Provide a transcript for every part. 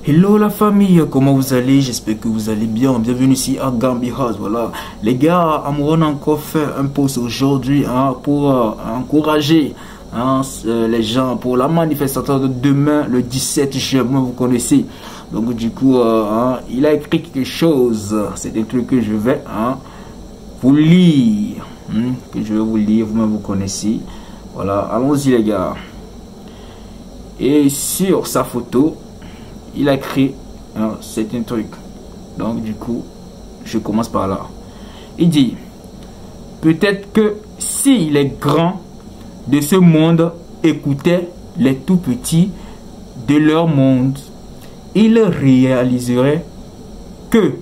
Hello la famille, comment vous allez? J'espère que vous allez bien. Bienvenue ici à Gambi House. Voilà, les gars, on a encore fait un post aujourd'hui pour encourager les gens pour la manifestation de demain, le 17 juin. Vous connaissez. Donc du coup, il a écrit quelque chose. C'est des trucs que je vais vous lire. Que je vais vous lire, vous-même vous connaissez. Voilà, allons-y les gars. Et sur sa photo, il a écrit c'est un truc. Donc du coup, je commence par là. Il dit, peut-être que si les grands de ce monde écoutaient les tout petits de leur monde, ils réaliseraient que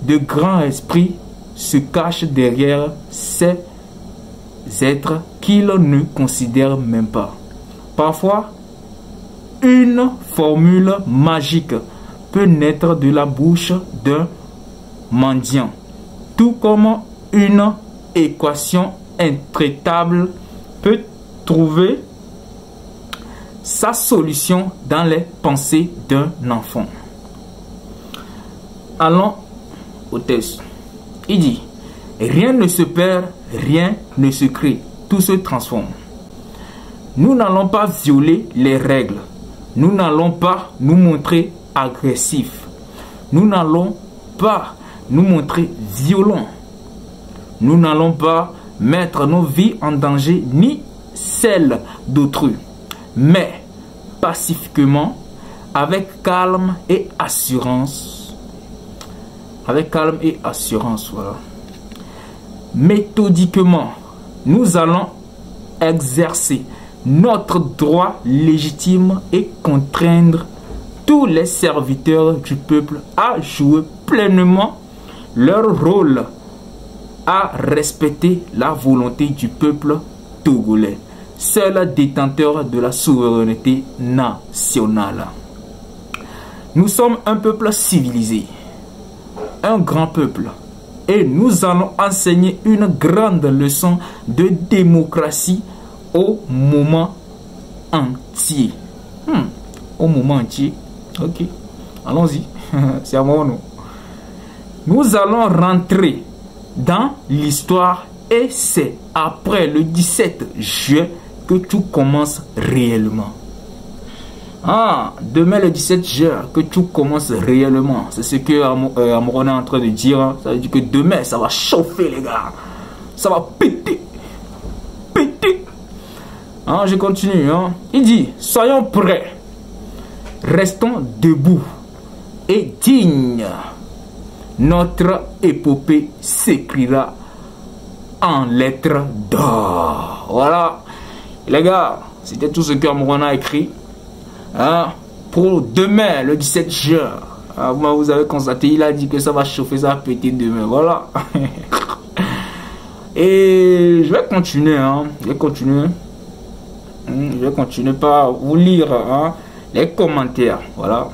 de grands esprits se cachent derrière ces êtres qu'ils ne considèrent même pas. Parfois, une formule magique peut naître de la bouche d'un mendiant, tout comme une équation intraitable peut trouver sa solution dans les pensées d'un enfant. Allons au texte. Il dit, rien ne se perd, rien ne se crée, tout se transforme. Nous n'allons pas violer les règles. Nous n'allons pas nous montrer agressifs. Nous n'allons pas nous montrer violents. Nous n'allons pas mettre nos vies en danger ni celles d'autrui. Mais pacifiquement, avec calme et assurance. Avec calme et assurance, voilà. Méthodiquement, nous allons exercer notre droit légitime et contraindre tous les serviteurs du peuple à jouer pleinement leur rôle, à respecter la volonté du peuple togolais, seul détenteur de la souveraineté nationale. Nous sommes un peuple civilisé, un grand peuple, et nous allons enseigner une grande leçon de démocratie au moment entier. Au moment entier. Ok. Allons-y. C'est à moi ou non? Nous allons rentrer dans l'histoire et c'est après le 17 juin que tout commence réellement. Demain le 17 juin que tout commence réellement. C'est ce que Amron est en train de dire. Ça veut dire que demain ça va chauffer les gars. Ça va péter. Péter. Je continue. Il dit, soyons prêts. Restons debout et dignes. Notre épopée s'écrira en lettres d'or. Voilà. Les gars, c'était tout ce que Amron a écrit. Pour demain, le 17 juin. Vous avez constaté, il a dit que ça va chauffer, ça va péter demain. Voilà. Et je vais continuer. Je vais continuer par vous lire les commentaires. Voilà.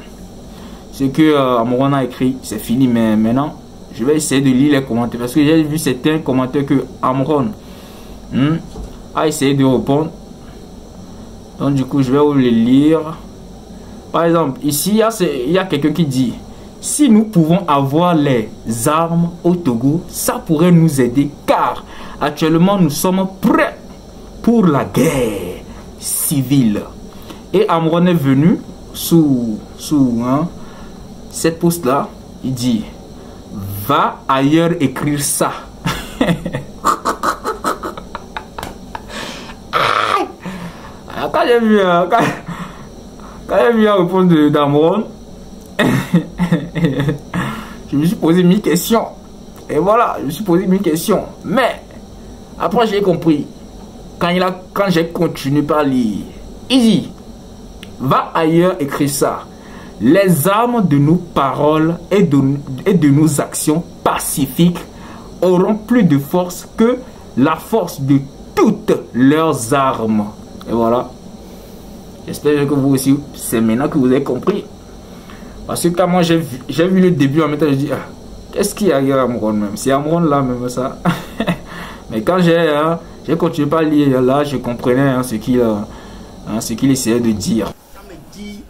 Ce que Amron a écrit, c'est fini. Mais maintenant, je vais essayer de lire les commentaires. Parce que j'ai vu certains commentaires que Amron a essayé de répondre. Donc du coup, je vais vous les lire. Par exemple, ici, il y a quelqu'un qui dit, si nous pouvons avoir les armes au Togo, ça pourrait nous aider. Car actuellement, nous sommes prêts pour la guerre civile. Et Amron est venu sous cette poste-là. Il dit, va ailleurs écrire ça. Quand j'ai vu la réponse d'Amron, je me suis posé 1000 questions. Et voilà, je me suis posé 1000 questions. Mais après j'ai compris. Quand j'ai continué par lire, il dit, va ailleurs écrire ça. Les armes de nos paroles et de nos actions pacifiques auront plus de force que la force de toutes leurs armes. Et voilà. J'espère que vous aussi, c'est maintenant que vous avez compris. Parce que quand moi j'ai vu le début en même temps, je dis, qu'est-ce qu'il y a à Amron même? C'est Amron là même ça. Mais quand j'ai continué par lire là, je comprenais ce qu'il essayait de dire. Ça me dit,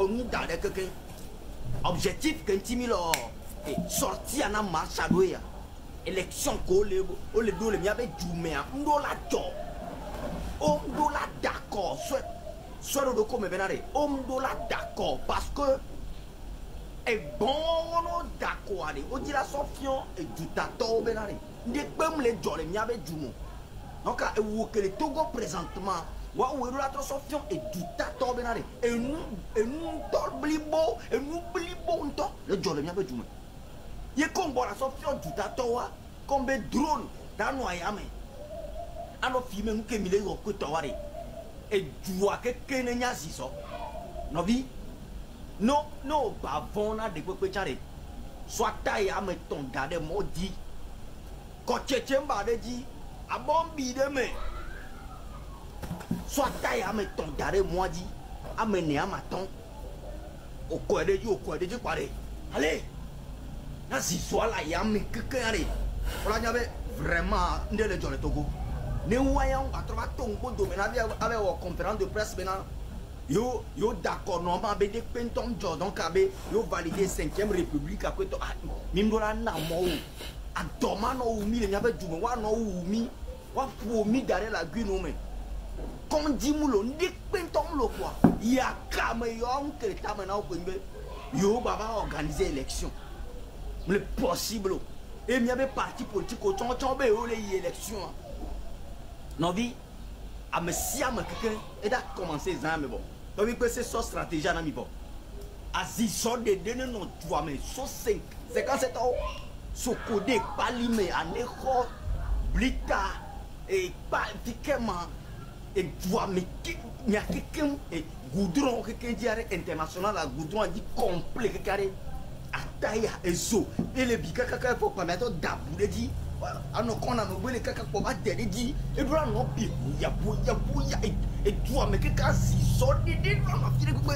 nous dans quelqu'un objectif que tu là et sorti à la marche à doué élection ko le do le mi avec Djoumé on la to on la d'accord soit le comme benare on la d'accord parce que et bon d'accord on dit la Sofion et du tato benare ne peut les jolé mi avec Djoumo donc que le Togo présentement wa ou la Sofion et du tato benare et nous blibo et nous blibo on to le jolé mi avec Djoumo y combo la Sofion du tato wa comme drone dans noyame ano filmer nous que mille yo ko tawari et joie que kenenya siso no vi no bavona de quoi chare soit taille à me ton garder modi ko chechemba de di abombi de me soit taille à me ton garder moi di amener à maton au quoi de di paré allez na si soit là ya me que allez voilà y avait vraiment ndele jole Togo ne voyons à travers Tongo domaine avec une conférence de presse maintenant yo d'accord normalement be de penton Jordan kabe yo validé 5e république à quoi mimdola na mo a domano ou mi le nyabe djumo wa no ou mi wa pour mi derrière la guino mais comme dit moulo de penton lo quoi ya kame yo que ta maintenant ko ngbe yo baba organiser élection le possible et il y avait parti politique au tombe les élections non vi à me siam quelqu'un et a commencé ça mais bon donc il peut c'est sa stratégie na mi bon asi so de donner non toi mais so 57 ans so codé pas limé en écho blita et pas effectivement et toi mais il y a quelqu'un et goudron quelqu'un dit international à goudron dit complet carré ataya ezo ele bi kaka faut pas mettre dabou dit ano kona no bele kaka ko ba de dit e bra no bi ya et toi mais kaka si so di no ma fire ko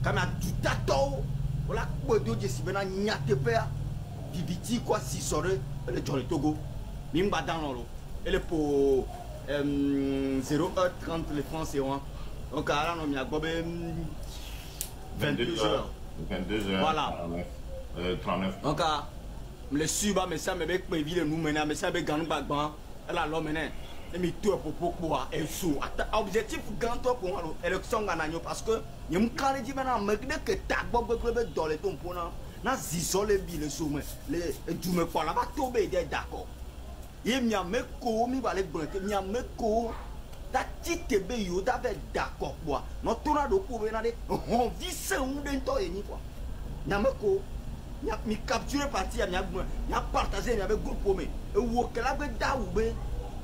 kama tutato wala ko do je si bena nyate pe bibiti quoi si sore le jole Togo mimba dans l'eau ele pour 0h30 les francs c'est on donc là on mi a gobe 22h 22h. Voilà. 39. Donc, le suba, mais ça me fait que ville nous maintenant, mais ça me gagne pas grand. Elle a l'homme maintenant. Et mi tout pour et sous. Objectif grand pour l'élection gagnant parce que il me calme dit maintenant, mais que ta bobe dans les ton pour na ziso le bi le somme le du me pas là va tomber d'accord. Il m'y a me ko mi va le blanquer, mi a me ko ta tite be yo d'avait d'accord quoi no tona do ko be na de on vit ça on den to eni quoi nyameko nya mi capturer parti nya partager avec groupe me e wo kala be da ou be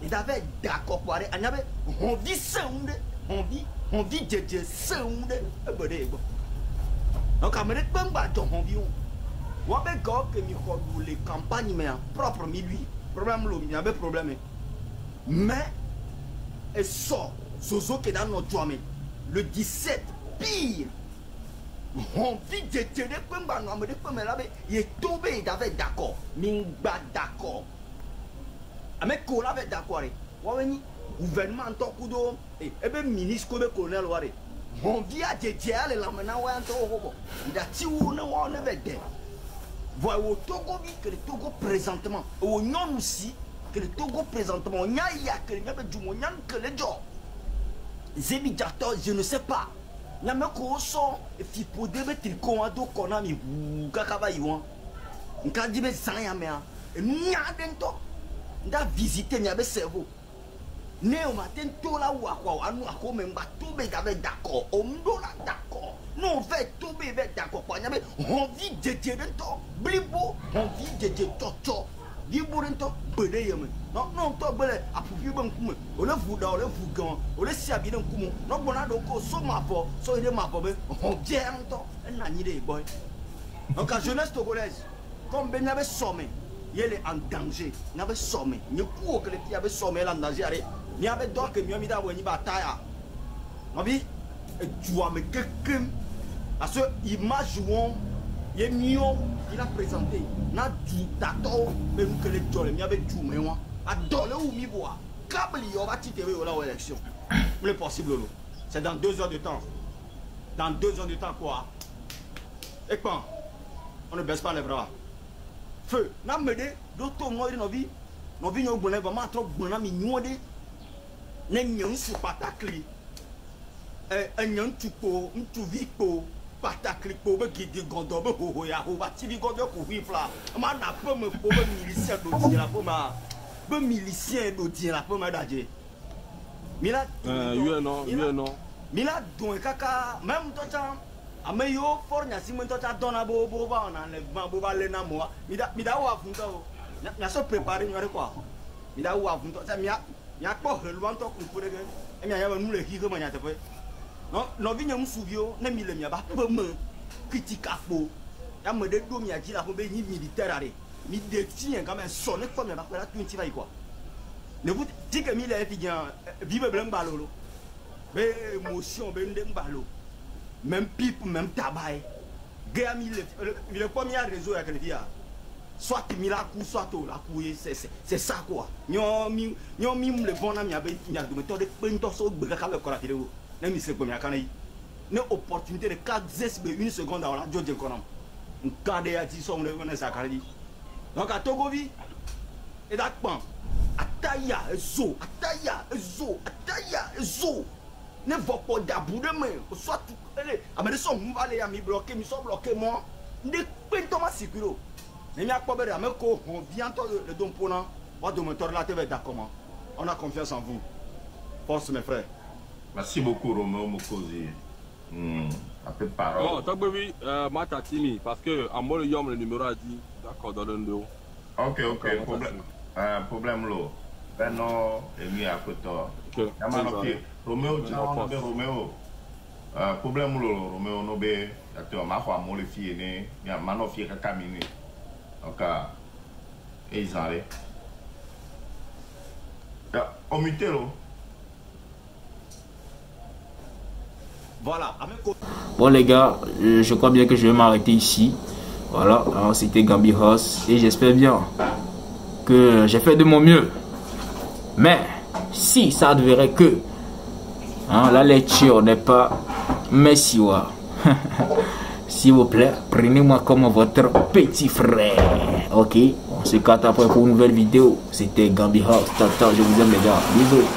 et d'avait d'accord quoi anya be on vit ça on vit jeje ça on de e be de go donc amene pamba to on vit wa be go que mi ko les campagnes mais propre mi lui problème lo mi avait problème mais et sort Zozo qui est dans notre joie le 17 pire on vit de tenir comme il est tombé il avait d'accord mingba d'accord avec quoi avait d'accord wawani gouvernement en tant que et bien ministre comme colonel ware on vit à Djédial et là maintenant ouais en tant que il a tiré on avait des voilà au Togo que le Togo présentement au non aussi que le Togo présentement, on y a que le que le job. Zébi Jato, je ne sais pas. Il y a même qu'on sort et puis pour devenir commando qu'on a mis kakabaïwan. On a dit mais ça y a mais et nous y a dento. On a visité n'y avait cerveau. Né au matin tout là où à quoi nous à quoi même pas tout mais avec d'accord. On doit d'accord. Nous on fait tout mais avec d'accord. On vit de dento. Blibo, on vit de toto. Diborento bede yeme non to bele apupi ban kuma ole fuda ole fugan ole siabi den kuma no bona do ko so mafo so ide mafo be on jento na nyi de boy donc la jeunesse togolaise comme ben avait sommé il est en danger n'avait sommé ni pour que les filles avaient sommé en danger allez ni avait donc que mi da woni bataille mabi tu vois mais quelqu'un parce que image won il il a présenté na du tato même que les jolles mi avec du mais moi a dolé ou mi bois câble il va titer au la élection le possible c'est dans 2 heures de temps dans 2 ans de temps quoi. Et quand on ne baisse pas les bras. Feu, n'a me dit, d'autres mois de nos vies nous bonnes vraiment trop bonnes mi nyode. Ne nyon su patakli. Un nyon tupo, tu vipo, patakli po be gidi gondo be ho ya ho ba tibi gondo ko wifla. Ma na po me po be milicien do di la po ma. Be milicien do di la po ma daje. Mila non. Mila don kaka même to chan ameyo for nya simen to cha dona bo ba na le ba le na mo. Mi da wa fun to. Na so préparer ngare quoi. Mi da wa fun to cha mi a po heluan to ku pure ge. E mi aya ba nu le ki ko ma nya te pe. No vi nyam subio na mi le mi ba pe me critique po. Ya me de do mi a ji la ko be ni militaire are. Mi de tien quand même sonner comme ba la 20 va quoi. Ne vous dites que mi le étudiant vive blanc balolo. Be émotion be ndem balo. Même pipe même tabac. Gars mi le premier réseau ya que dia. Soit mila coup soit la couille c'est ça quoi. Nyo mi le bon ami abe nya do to de pento so gbe ka le kora tire. Na mi se ko mi akana yi. Ne opportunité de 4 zesbe 1 seconde dans la jojo konam. Nkade ya ti so mo ne sa kala di. Donc à Togovi et d'akpan ataya ezo ne va pas d'abou de main soit allez amade so mbale ya mi bloqué mi so bloqué moi ne pento ma sikuro. Ne mi akpo be ame ko on vient le don pona wa do moteur la tv d'accord. On a confiance en vous. Force mes frères. Merci beaucoup Roméo Mokosi. Un peu de parole. Oh, t'as vu, Mata Timi, parce que à moi le yom le numéro a dit, d'accord, dans le dos. Ok, problème là. Ben non, et mis à côté. Roméo, tu as Roméo. Problème là, Roméo, no be, d'accord, ma foi, moi le fille né, ya mano fille ka caminer. Donc, et ils allaient. Au mutélo. Voilà. Bon les gars, je crois bien que je vais m'arrêter ici. Voilà, c'était Gambi House et j'espère bien que j'ai fait de mon mieux. Mais si ça advérait que la lecture n'est pas Messiwa, s'il vous plaît, prenez-moi comme votre petit frère. Ok, on se capte après pour une nouvelle vidéo. C'était Gambi House. Je vous aime les gars. Bisous.